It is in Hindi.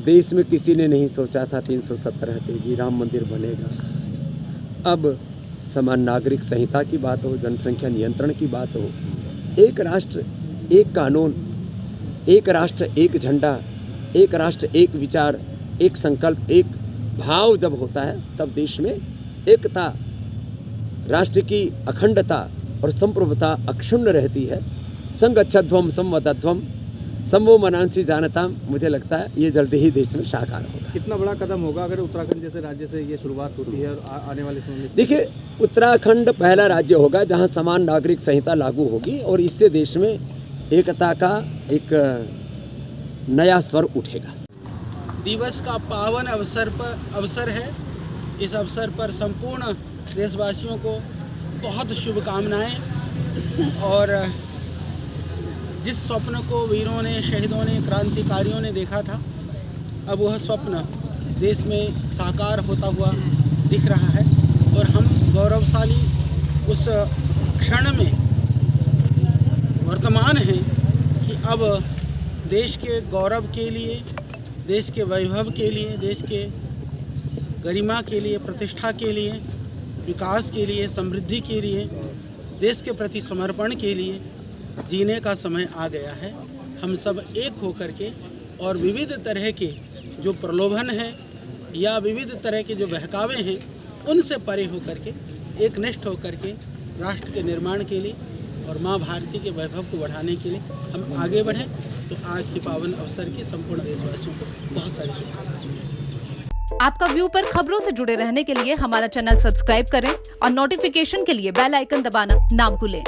देश में किसी ने नहीं सोचा था 317 हटेगी, राम मंदिर बनेगा। अब समान नागरिक संहिता की बात हो, जनसंख्या नियंत्रण की बात हो, एक राष्ट्र एक कानून, एक राष्ट्र एक झंडा, एक राष्ट्र एक विचार, एक संकल्प, एक भाव जब होता है तब देश में एकता, राष्ट्र की अखंडता और संप्रभुता अक्षुण्ण रहती है। संगच्छध्वम संवदध्वम समवो मनांसी जानताम, मुझे लगता है ये जल्दी ही देश में साकार होगा। कितना बड़ा कदम होगा अगर उत्तराखंड जैसे राज्य से ये शुरुआत होती है और आने वाले समय में? देखिए, उत्तराखंड पहला राज्य होगा जहां समान नागरिक संहिता लागू होगी और इससे देश में एकता का एक नया स्वर उठेगा। दिवस का पावन अवसर है। इस अवसर पर संपूर्ण देशवासियों को बहुत शुभकामनाएं। और जिस स्वप्न को वीरों ने, शहीदों ने, क्रांतिकारियों ने देखा था, अब वह स्वप्न देश में साकार होता हुआ दिख रहा है और हम गौरवशाली उस क्षण में वर्तमान हैं कि अब देश के गौरव के लिए, देश के वैभव के लिए, देश के गरिमा के लिए, प्रतिष्ठा के लिए, विकास के लिए, समृद्धि के लिए, देश के प्रति समर्पण के लिए जीने का समय आ गया है। हम सब एक होकर के और विविध तरह के जो प्रलोभन हैं या विविध तरह के जो बहकावे हैं उनसे परे होकर के, एकनिष्ठ होकर के राष्ट्र के निर्माण के लिए और माँ भारती के वैभव को बढ़ाने के लिए हम आगे बढ़ें। तो आज के पावन अवसर की संपूर्ण देशवासियों को बहुत सारी शुभकामनाएं। आपका व्यू पर खबरों से जुड़े रहने के लिए हमारा चैनल सब्सक्राइब करें और नोटिफिकेशन के लिए बेल आइकन दबाना ना भूलें।